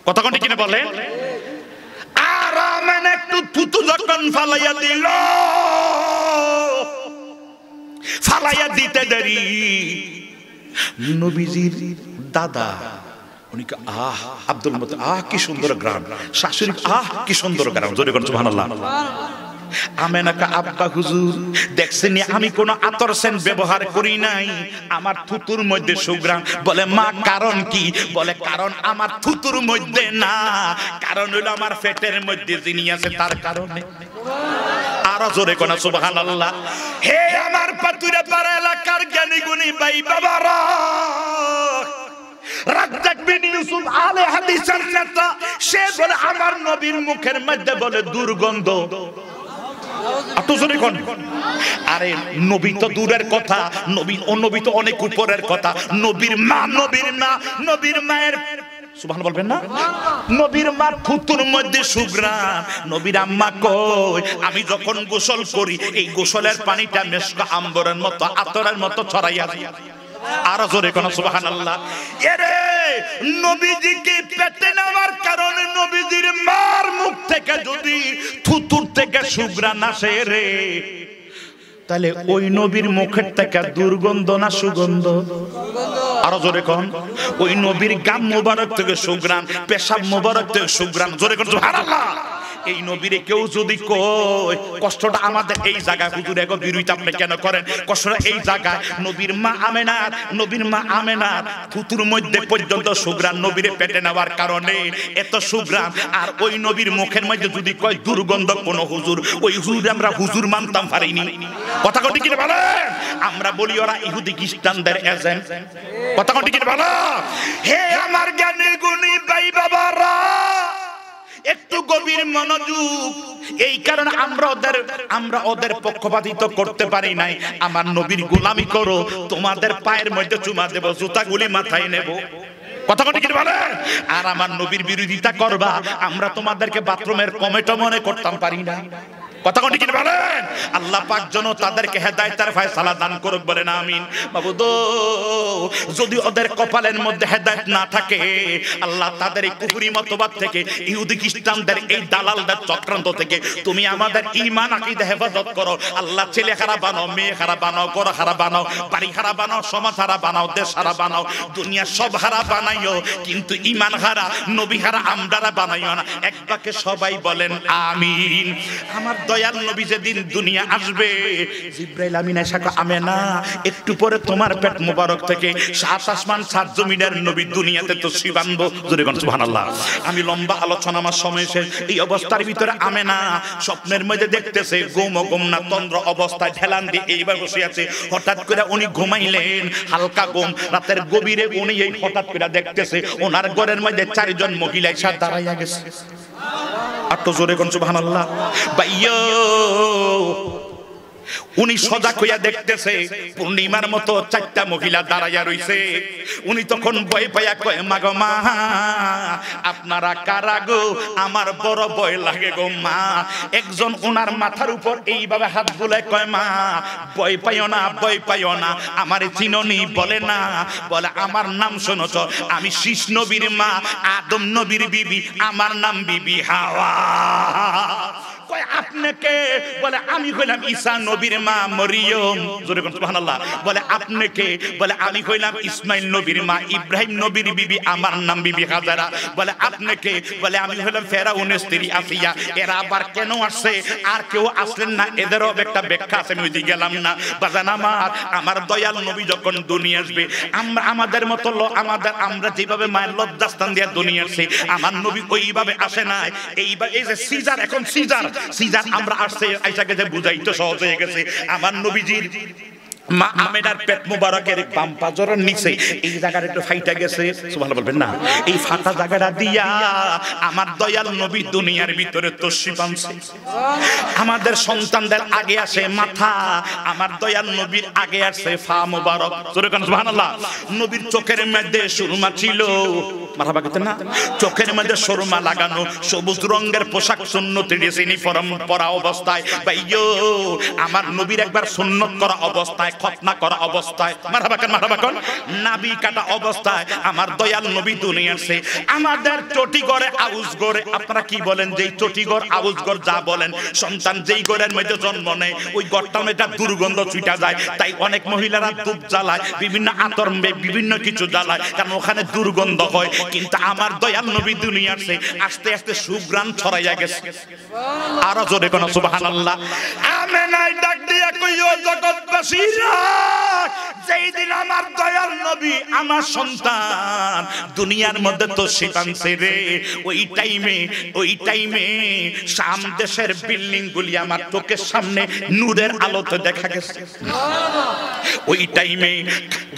কথা কোনটি কিনা বলেন? আর আমেন একটু থুতু যখন ফালাইয়া দিল, ফালাইয়া দিতে দেরি নবীজির দাদা উনি আহ আব্দুল মুত্তালিব, আহ কি সুন্দর গ্রাম। শাশুড়ি আহ কি সুন্দর গ্রাম। জোরে কোন সুবহানাল্লাহ। আমেনা কা আব্বা হুজুর দেখছেন আমি কোন আতর সেন্ট ব্যবহার করি নাই, আমার থুতুর মধ্যে সুঘ্রাণ। বলে মা কারণ কি? বলে কারণ আমার থুতুর মধ্যে না, কারণ হলো আমার পেটের মধ্যে যিনি আছে তার কারণে। আরো জোরে কোন সুবহানাল্লাহ। হে আমার পাতুরা পাড়া এলাকার জ্ঞানী গুণী ভাই বাবারা, রাজ্জাক বিন ইউসুফ আলে হাদিসের নেতা, সে বলে আমার নবীর মুখের মধ্যে বলে দুর্গন্ধ। আরে নবী তো দূরের কথা, নবী ও নবী তো অনেক উপরের কথা। নবীর মায়ের সুবহানাল্লাহ বলবেন না? নবীর মা থুতুর মধ্যে সুঘ্রাণ। নবীর আম্মা কই আমি যখন গোসল করি এই গোসলের পানিটা মেশক আম্বরের মতো, আতরের মতো ছড়াইয়া যায়। আরো জোরে কোন সুবহানাল্লাহ। এরে নবীজিকে পেটে নেওয়ার কারণে নবীজির মার মুখ থেকে যদি থুতুর থেকে সুঘ্রাণ আসে রে, তাহলে ওই নবীর মুখের থেকে দুর্গন্ধ না সুগন্ধ? আরো জোরে কোন। ওই নবীর গাম মোবারক থেকে সুঘ্রাণ, পেশাব মোবারক থেকে সুঘ্রাণ। জোরে কোন সুবহানাল্লাহ। এই নবীরে কেউ যদি কয় কষ্টটা আমাদের এই জায়গায় হুজুর এগো বিরুইতে আপনি কেন করেন কষ্টটা এই জায়গায় নবীর মা আমেনার থুতুর মধ্যে পর্যন্ত সুগ্রাণ নবীরে পেটে নেওয়ার কারণে এত সুগ্রাণ আর ওই নবীর মুখের মধ্যে যদি কয় দুর্গন্ধ কোন হুজুর ওই হুজুর আমরা হুজুর মানতাম পারিনি কথা কটি কি বলেন আমরা বলি ওরা ইহুদি খ্রিস্টানদের এজেন্ট কথা কটি কি বলো হে আমার জ্ঞানী গুণী ভাই বাবারা একটু গভীর মনোযোগ এই কারণে আমরা ওদের পক্ষপাতিত্ব করতে পারি নাই আমার নবীর গোলামি করো তোমাদের পায়ের মধ্যে চুমা দেব জুতাগুলি মাথায় নেব কথা কটি কি বলে আর আমার নবীর বিরোধিতা করবা আমরা তোমাদেরকে বাথরুমের কমেটো মনে করতাম পারি না কথা কটি কি বলেন আল্লাহ পাক যেন তাদেরকে হেদায়েতের ফয়সালা দান করুক বলেন আমিন মাবুদ যদি ওদের কপালের মধ্যে হেদায়েত না থাকে আল্লাহ তাদের এই কুফরি মতবাদ থেকে ইহুদি খ্রিস্টানদের এই দালালদের চক্রান্ত থেকে তুমি আমাদের ঈমান আকীদা হেফাজত করো আল্লাহ ছেলে খারাপ বানাও মেয়ে খারাপ বানাও ঘর খারাপ বানাও বাড়ি খারাপ বানাও সমাজ খারাপ বানাও দেশ খারাপ বানাও দুনিয়া সব খারাপ বানাইও কিন্তু ঈমান খারাপ নবী খারাপ আমরারা বানাইও না এক বাক্যে সবাই বলেন আমিন আমার দয়াল নবী যেদিন দুনিয়া আসবে জিবরাইল আমিন এসে কয় আমেনা একটু পরে তোমার পেট মোবারক থেকে সাত আসমান সাত জমিনের নবী দুনিয়াতে তো শিবানব জোরে কোন সুবহানাল্লাহ আমি লম্বা আলোচনা আমার সময় শেষ এই অবস্থার ভিতরে আমেনা স্বপ্নের মধ্যে দেখতেছে গোম না তন্দ্র অবস্থায় ঠেলান দিয়ে এইবার বসে আছে হঠাৎ করে উনি ঘুমাইলেন হালকা ঘুম রাতের গভীরে উনি এই হঠাৎ করে দেখতেছে ওনার ঘরের মধ্যে চারজন মহিলা এসে দাঁড়াইয়া গেছে আটো জোরে কোন সুবহানাল্লাহ ভাইয়ো উনি সজাগ হইয়া দেখতেছে পূর্ণিমার মতো চারটা মহিলা দাঁড়াইয়া রইছে উনি তখন ভয় পাইয়া কয় মাগো মা আপনারা কারা গো আমার বড় ভয় লাগে গো মা একজন ওনার মাথার উপর এইভাবে হাত বুলায় কয় মা ভয় পাইও না আমারে চিননি বলে না বলে আমার নাম শুনছ আমি শীষ নবীর মা আদম নবীর বিবি আমার নাম বিবি হাওয়া আপনাকে বলে আমি হইলাম ঈসা নবীর মা মরিয়ম জোরে কোন সুবহানাল্লাহ বলে আপনাকে বলে আমি হইলাম ইসমাইল নবীর মা ইব্রাহিম নবীর বিবি আমার নাম বিবি হাজারা বলে আপনাকে বলে আমি হইলাম ফেরাউনের স্ত্রী আসিয়া এরা আবার কেন আসছে আর কেউ আসলেন না এদেরও একটা ব্যাখ্যা আছে আমি ওইদিকে গেলাম না বাজান আমার দয়াল নবী যখন দুনিয়া আসবে আমাদের মতো আমরা যেভাবে মায়ের লজ্জাস্থান দিয়ে দুনিয়া আসছে আমার নবী ওইভাবে আসে নাই এইবার এই যে সিজার এখন সিজার আমরা আসছে আয়েশাকে যে বুঝাইতে সহজ হয়ে গেছে আমার নবীজির মা আমেনার পেট মোবারকের বাম পাজরের নিচে এই জায়গাটা একটু ফাইটা গেছে সুবহানাল্লাহ বলবেন না এই ফাটা জায়গাটা দিয়া আমার দয়াল নবী দুনিয়ার ভিতরে তশরিফ আনছে আমাদের সন্তানদের আগে আসে মাথা আমার দয়াল নবীর আগে আসে ফা মোবারক জোরে কোন সুবহানাল্লাহ নবীর চোখের মধ্যে সুরমা ছিল মারহাবা করতেন না চোখের মধ্যে সুরমা লাগানো সবুজ রঙের পোশাক সুন্নতের ইউনিফর্ম পরা অবস্থায় ভাইয়ো আমার নবীর একবার সুন্নত করা অবস্থায় খতনা করা অবস্থায় মারহাবা কোন নাবি কাটা অবস্থায় আমার দয়াল নবী দুনিয়া আসে আমাদের চটিগড়ে আউসগড়ে আপনারা কি বলেন যেই চটিগড় আউসগড় যা বলেন সন্তান যেই ঘরের মধ্যে জন্ম নেয় ওই ঘরটার মধ্যে দুর্গন্ধ ছুটা যায় তাই অনেক মহিলারা ধূপ জ্বালায় বিভিন্ন আতর বিভিন্ন কিছু জ্বালায় কারণ ওখানে দুর্গন্ধ হয় কিন্তু আমার দয়াল নবী দুনিয়া আসে আস্তে আস্তে সুঘ্রাণ ছড়াইয়া গেছে আরো জোরে কোন সুবহানাল্লাহ আমেনাই ডাক দিয়া কইও জগৎবাসীরা যেই দিন আমার দয়াল নবী আমার সন্তান দুনিয়ার মধ্যে তো শিপানছে রে ওই টাইমে শাম দেশের বিল্ডিং গুলি আমার চোখের সামনে নূরের আলোতে দেখা গেছে ওই টাইমে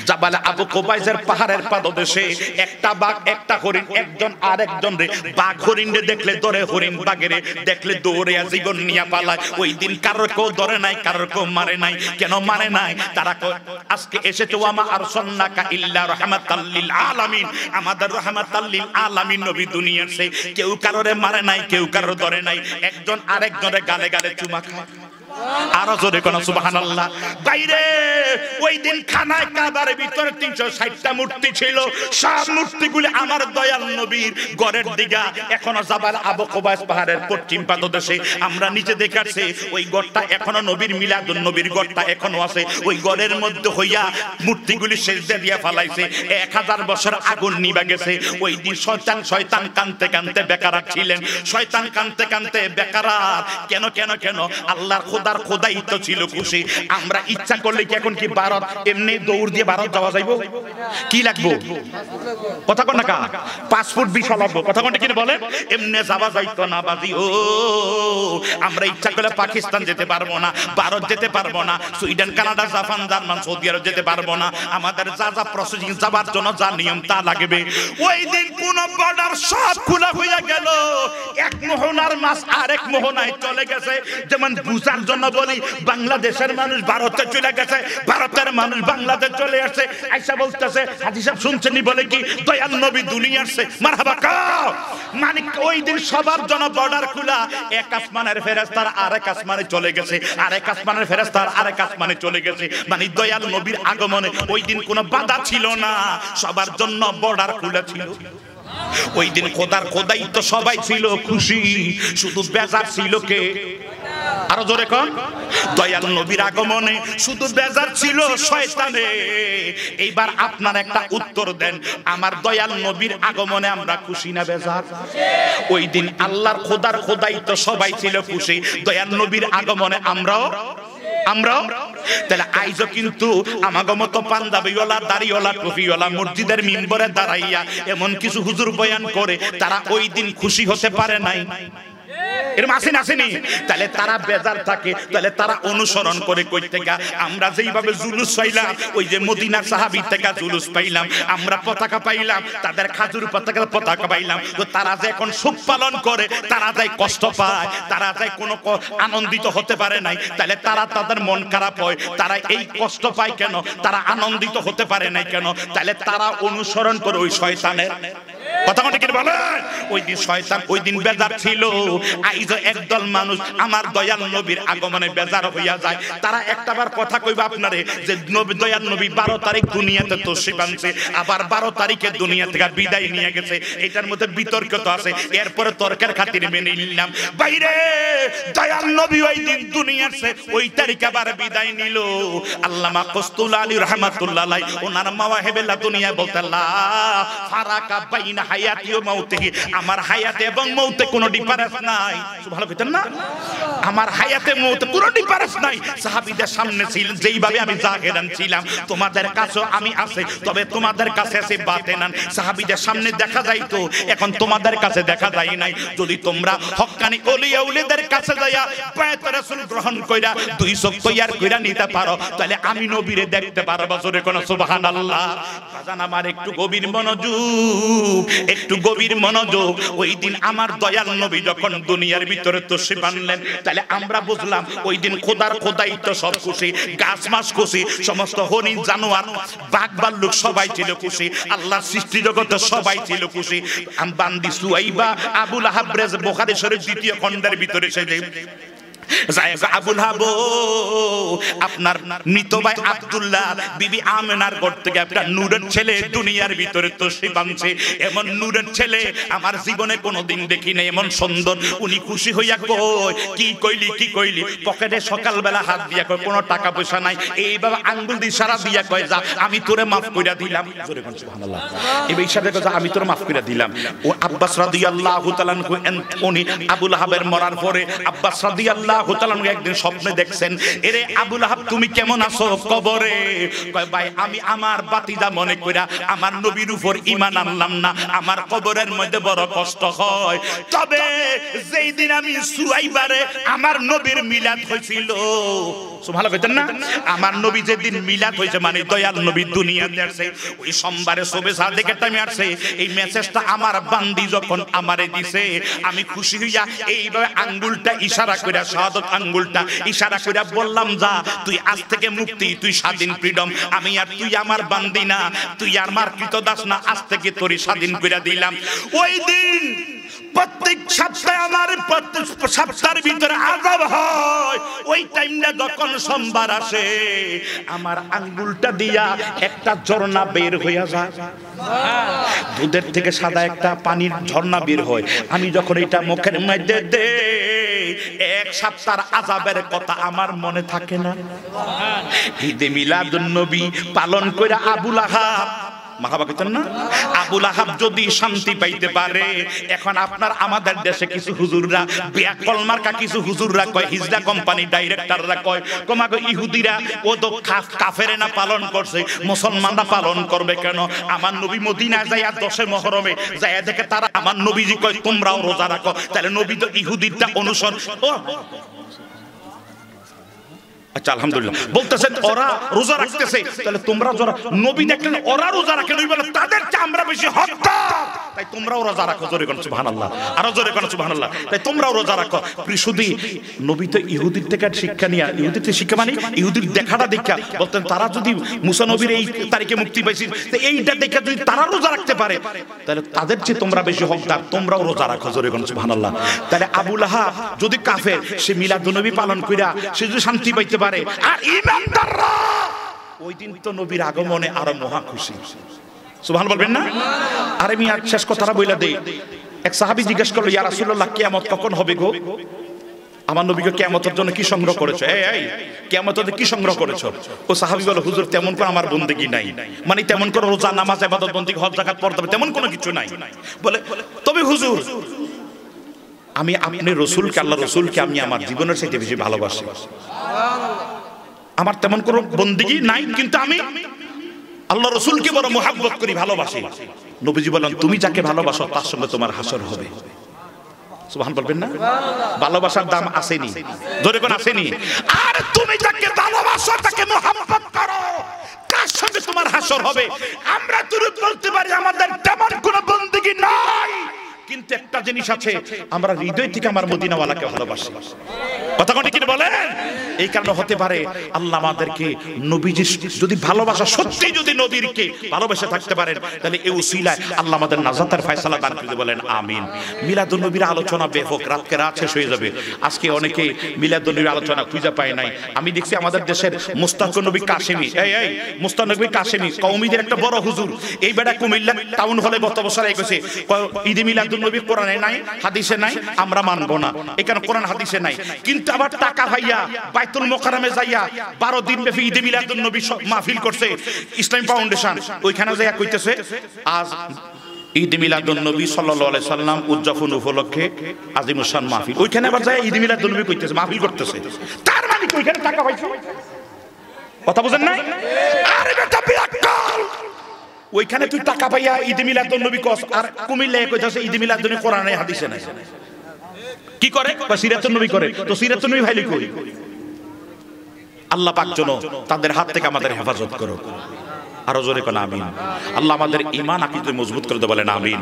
জাবাল আবু কুবাইসের পাহাড়ের পাদদেশে একটা বাঘ একটা হরিণ একজন আরেকজন রে বাঘ হরিণ রে দেখলে দৌড়ে হরিণ বাঘেরে দেখলে দৌড়ে জীবন নিয়া পালায় ওই দিন কারোর কেউ ধরে নাই কারোর কেউ মারে নাই কেন মারে নাই তারা আজকে এসেছে ওয়ামা আরসালনাকা ইল্লা রাহমাতাল লিল আলামিন আমাদের রাহমাতাল লিল আলামিন নবী দুনিয়ার সে কেউ কারোরে মারে নাই কেউ কারোর ধরে নাই একজন আরেকজনের গালে গালে চুমা খায় আর জোরে কোন সুবহানাল্লাহ। বাইরে ওই দিন খানায় কাবার ভিতরে 360টা মূর্তি ছিল। সব মূর্তিগুলি আমার দয়াল নবীর ঘরের দিকে। এখনো জাবাল আবু কুবাইস পাহাড়ের পশ্চিম পাদদেশে আমরা নিচে দেখাচ্ছি ওই ঘরটা এখনো নবীর মিলাদুন নবীর ঘরটা এখনো আছে। ওই ঘরের মধ্যে হইয়া মূর্তিগুলি সেজদা দিয়া ফেলাইছে। 1000 বছর আগুন নিভা গেছে। ওই দিন শয়তান কানতে কানতে বেকারাত ছিলেন। শয়তান কানতে কানতে বেকারাত। কেন কেন কেন? আল্লাহর খোদার খোদাই তো ছিল খুশি। আমরা ইচ্ছা করলে কি এখন কি ভারত এমনি দৌড় দিয়ে ভারত যাওয়া যাইব? কি লাগবো? কথা কোন না কা? পাসপোর্ট ভিসা লাগবো। কথা কোনটা কি বলে? এমনি যাওয়া যাইতো না বাজি। ও আমরা ইচ্ছা করলে পাকিস্তান যেতে পারবো না, ভারত যেতে পারবো না, Sweden, Canada, Japan, German, Saudi Arab যেতে পারবো না। আমাদের যা যা প্রসেসিং যাবার জন্য যা নিয়ম তা লাগবে। ওই দিন কোন বর্ডার সব খোলা হয়ে গেল। এক মোহনার মাছ আরেক মোহনায় চলে গেছে। যেমন বুঝার জন্য বলি, বাংলাদেশের মানুষ ভারতে চলে গেছে, ভারতের মানুষ বাংলাদেশ চলে আসছে। আইসা বলতেছে হাজী সাহেব শুনছেনই বলে কি দয়াল নবী দুনিয়া আসছে, মারহাবা কাও। মানে ওই দিন সবার জন্য বর্ডার খোলা। এক আসমানের ফেরেশতার আরেক আসমানে চলে গেছে, আরেক আসমানের ফেরেশতার আরেক আসমানে চলে গেছে। মানে দয়াল নবীর আগমনে ওই দিন কোনো বাধা ছিল না, সবার জন্য বর্ডার খোলা ছিল। ওই দিন খোদার খোদাই তো সবাই ছিল খুশি, শুধু বেজার ছিল কে? আরো জোরে কোন? দয়াল নবীর আগমনে শুধু বেজার ছিল শয়তানে। এইবার আপনার একটা উত্তর দেন, আমার দয়াল নবীর আগমনে আমরা খুশি না বেজার? ওই দিন আল্লাহর খোদার খোদাই তো সবাই ছিল খুশি, দয়াল নবীর আগমনে আমরাও তাহলে আইজও কিন্তু আমাগো মতো পাঞ্জাবিওয়ালা দাড়িওয়ালা টুপিওয়ালা মসজিদের মিম্বরে দাঁড়াইয়া এমন কিছু হুজুর বয়ান করে, তারা ওই দিন খুশি হতে পারে নাই। এর মাসিন আসেনি, তাহলে তারা বেজার থাকে, তাহলে তারা অনুসরণ করে কই থেকে? আমরা যেইভাবে জুলুস পাইলাম, ওই যে মদিনার সাহাবী থেকে জুলুস পাইলাম, আমরা পতাকা পাইলাম, তাদের খাজুর পতাকা পাইলাম, তো তারা যে এখন সুখ পালন করে, তারা যায় কষ্ট পায়, তারা যায় কোনো আনন্দিত হতে পারে নাই, তাহলে তারা তাদের মন খারাপ হয়, তারা এই কষ্ট পায় কেন? তারা আনন্দিত হতে পারে নাই কেন? তাহলে তারা অনুসরণ করে ওই শয়তানের। কথা মনে কি বলে? ওই দিন শয়তান ওই দিন বেজার ছিল। আইজ একদল মানুষ আমার দয়াল নবীর আগমনে বেজার হইয়া যায়। তারা একটাবার কথা কইবা আপনারে যে দয়াল নবী 12 তারিখ দুনিয়াতে তশরিফ আনছে, আবার 12 তারিখে দুনিয়া থেকে বিদায় নিয়ে গেছে। এটার মধ্যে বিতর্ক তো আছে, এরপরে তর্কের খাতিরে মেনে নিলাম। বাইরে দয়াল নবী ওই দিন দুনিয়া আসছে, ওই তারিখ আবার বিদায় নিল। আল্লামা কস্তুল আলী রাহমাতুল্লাহ আলাইহি ওনার মাওয়াহিবুল্লাহ দুনিয়া বলতে লা ফারাকা বাইনা হায়াতি ও মৌতে, আমার হায়াতে এবং মৌতে কোনো ডিফারেন্স নাই। সুবহানাল্লাহ কইতেন না? আমার হায়াতে মৌতে কোনো ডিফারেন্স নাই। সাহাবীদের সামনে ছিল যেইভাবে আমি জাহেরান ছিলাম, তোমাদের কাছেও আমি আছি, তবে তোমাদের কাছে আছে বাতেনান। সাহাবীদের সামনে দেখা যাইতো, এখন তোমাদের কাছে দেখা যায় নাই। যদি তোমরা হক্কানি ওলিয়া উলিদের কাছে যাইয়া বায়াত রাসূল গ্রহণ কইরা দুই চোখ তৈয়ার কইরা নিতে পারো, তাহলে আমি নবীরে দেখতে পারবো। জোরে কোন সুবহানাল্লাহ। বাজান আমার একটু গভীর মনোযোগ, একটু গভীর মনোযোগ। ওই দিন আমার দয়াল নবী যখন দুনিয়ার ভিতরে তশরিফ আনলেন, তাহলে আমরা বুঝলাম ওই দিন খোদার খোদাই তো সব খুশি, গাছ মাছ খুশি, সমস্ত হরিণ জানোয়ার বাঘ ভাল্লুক সবাই ছিল খুশি, আল্লাহর সৃষ্টি জগতে সবাই ছিল খুশি। বান্দি সুয়াইবা আবুল আহাব বুখারী শরীফ 2য় খণ্ডের ভিতরে সেজে আবুল হাব আপনার মৃত ভাই আব্দুল্লাহ বিবি আমেনার ঘর থেকে একটা নূরের ছেলে দুনিয়ার ভিতরে তশরিফ আনছে। এমন নূরের ছেলে আমার জীবনে কোনোদিন দেখি নাই, এমন সুন্দর। উনি খুশি হইয়া কই কি কইলি পকেটে সকালবেলা হাত দিয়া কয় কোনো টাকা পয়সা নাই, এইভাবে আঙ্গুল দিয়ে ইশারা দিয়া কয় যা আমি তোরে মাফ কইরা দিলাম। জোরে কোন সুবহানাল্লাহ। এই ইশারা কয় যা আমি তোরে মাফ কইরা দিলাম। ও আব্বাস রাদিয়াল্লাহু তাআলা উনি আবুল হাবের মরার পরে আব্বাস রাদিয়াল্লাহু একদিন স্বপ্নে দেখছেন, এরে আবুল আহাব তুমি কেমন আছো কবরে? কয় ভাই আমি আমার বাতিদা মনে কইরা আমার নবীর উপর ঈমান আনলাম না, আমার কবরের মধ্যে বড় কষ্ট হয়। তবে যেই দিন আমি সুয়াইবারে আমার নবীর মিলাদ হয়েছিল, সুবহানাল্লাহ কইতেন না? আমার নবী যেদিন মিলাদ হয়েছে, মানে দয়াল নবী দুনিয়াতে আসছে, ওই সোমবারে সবে সাদেকের টাইমে আসছে। এই মেসেজটা আমার বান্দি যখন আমারে দিছে, আমি খুশি হইয়া এইভাবে আঙ্গুলটা ইশারা কইরা শাহাদাত আঙ্গুলটা ইশারা কইরা বললাম যা তুই আজ থেকে মুক্তি, তুই স্বাধীন, ফ্রিডম। আমি আর তুই আমার বান্দি না, তুই আর আমার কৃতদাস না, আজ থেকে তোরে স্বাধীন কইরা দিলাম। ওই দিন প্রত্যেক সপ্তাহে আমার প্রত্যেক সপ্তাহের ভিতরে আযাব হয়। ওই টাইমটা যখন সোমবার আসে আমার আঙ্গুলটা দিয়া একটা ঝর্ণা বের হইয়া যায়, দুধের থেকে সাদা একটা পানির ঝর্ণা বের হয়। আমি যখন এটা মুখের মধ্যে দেই এক সপ্তাহের আযাবের কথা আমার মনে থাকে না। ঈদে মিলাদুন নবী পালন করে আবু লাহাব আবু লাহাব যদি শান্তি পাইতে পারে, এখন আপনার আমাদের দেশে কিছু হুজুররা বিয়াকল মার্কা কিছু হুজুররা কয়, হিজরা কোম্পানি ডাইরেক্টররা কয় তোমাকে ইহুদিরা ও তো কাফেরে না পালন করছে, মুসলমানরা পালন করবে কেন? আমার নবী মদিনায় যাইয়া 10 মুহররমে যাইয়া দেখে তারা আমার নবীজি কয় তোমরাও রোজা রাখো, তাহলে নবী তো ইহুদিরটা অনুসরণ। ও আচ্ছা আলহামদুলিল্লাহ, বলতেছেন ওরা রোজা রাখতেছে, তাহলে তোমরা যারা নবী দেখলেন ওরা রোজা রাখে, নবী বলে তাদের চেয়ে আমরা বেশি হকদার, তাই তোমরাও রোজা রাখো। জোরে কোন সুবহানাল্লাহ, আরো জোরে কোন সুবহানাল্লাহ। তাই তোমরাও রোজা রাখো। প্রিয়সুদী, নবী তো ইহুদির থেকে শিক্ষা নিয়া, ইহুদির থেকে শিক্ষা মানে ইহুদির দেখাটা দেখা বলতেন, তারা যদি মুসা নবীর এই তারিখে মুক্তি পাইছেন, তো এইটা দেখে যদি তারা রোজা রাখতে পারে, তাহলে তাদের চেয়ে তোমরা বেশি হকদার, তোমরাও রোজা রাখো। জোরে কোন সুবহানাল্লাহ। তাহলে আবু লাহাব যদি কাফের, সে মিলাদুন নবী পালন কইরা সে যদি শান্তি পাইতে পারে, আর ঈমানদাররা ওই দিন তো নবীর আগমনে আরো মহা খুশি। সুবহান বলবেন না? আরে আমি আর শেষ কথাটা বইলা দেই। এক সাহাবী জিজ্ঞেস করলো, ইয়া রাসূলুল্লাহ কিয়ামত কখন হবে গো? আমার নবীকে কিয়ামতের জন্য কি সংগ্রহ করেছো? এই কিয়ামতের কি সংগ্রহ করেছো? ও সাহাবী বলে, হুজুর তেমন করে আমার বন্দেগী নাই, মানে তেমন করে রোজা নামাজ ইবাদত বন্দেগী হজ যাকাত পড়তে হবে তেমন কোনো কিছু নাই। বলে তবে হুজুর আমি আপনি রাসূলকে, আল্লাহ রাসূলকে আমি আমার জীবনের চাইতে বেশি ভালোবাসি। আমার তেমন কোনো বন্দেগী নাই, কিন্তু আমি আল্লাহ রাসূলকে বড় মুহাব্বত করি, ভালোবাসি। নবীজি বলেন, তুমি যাকে ভালোবাসো তার সঙ্গে তোমার হাসর হবে। সুবহান বলবেন না? ভালোবাসার দাম আসেনি, ধরে কোন আসেনি। আর তুমি যাকে ভালোবাসো তাকে মুহাব্বত করো, তার সঙ্গে তোমার হাসর হবে। আমরা তুরুত বলতে পারি আমাদের তেমন কোনো বন্দেগী নাই, কিন্তু একটা জিনিস আছে, আমরা হৃদয় থেকে আমার মদিনাওয়ালাকে ভালোবাসি। কথা কোন ঠিক বলেন? এই কারণে হতে পারে আল্লাহ আমাদেরকে নবীজি যদি ভালোবাসা সত্যি যদি নবীকে ভালোবেসে থাকতে পারেন, তাহলে এই উসিলায় আল্লাহ আমাদের নাজাতের ফয়সালা দান করতে বলেন আমিন। মিলাদুন নবীর আলোচনা ব্যাপক, রাতকে রাত শেষ হয়ে যাবে। আজকে অনেকে মিলাদুন নবীর আলোচনা খুঁজে পায় নাই। আমি দেখছি আমাদের দেশের মুস্তাক নবী কাশেমি, এই মুস্তাক নবী কাশেমি কওমিদের একটা বড় হুজুর, এই বেটা কুমিল্লা টাউন হলে গত বছর এসেছে, ঈদে মিলাদুন নবী কোরআনে নাই, হাদিসে নাই, আমরা মানবো না, এখানে কোরআন হাদিসে নাই। কিন্তু আবার টাকা ভাইয়া বাইতুল মুকাররমে যাইয়া 12 দিন ব্যাপী ঈদে মিলাদুন নবী মাহফিল করছে ইসলামী ফাউন্ডেশন। ওইখানে যাইয়া কইতেছে আজ ঈদে মিলাদুন নবী সাল্লাল্লাহু আলাইহি সাল্লাম উদযাপন উপলক্ষে আজিমুস শান মাহফিল। ওইখানে আবার যাইয়া ঈদে মিলাদুন নবী কইতেছে, মাহফিল করতেছে। তার মানে ওইখানে টাকা পাইছে। কথা বুঝেন না? আরে বেটা বিয়াক্কাল, ওইখানে তুই টাকা পাইয়া ঈদে মিলাদুন নবী কস, আর কুমিল্লায় কইতাছে ঈদে মিলাদুন নবী কোরআনে হাদিসে নাই। কি করে? সিরাতুন নবী করে। তো সিরাতুন নবী ভাইলি কই? আল্লাহ পাক যেন তাদের হাত থেকে আমাদের হেফাজত করুক। আরো জোরে কোন আমিন। আল্লাহ আমাদের ঈমান আকীদা মজবুত করে দেন, বলেন আমিন।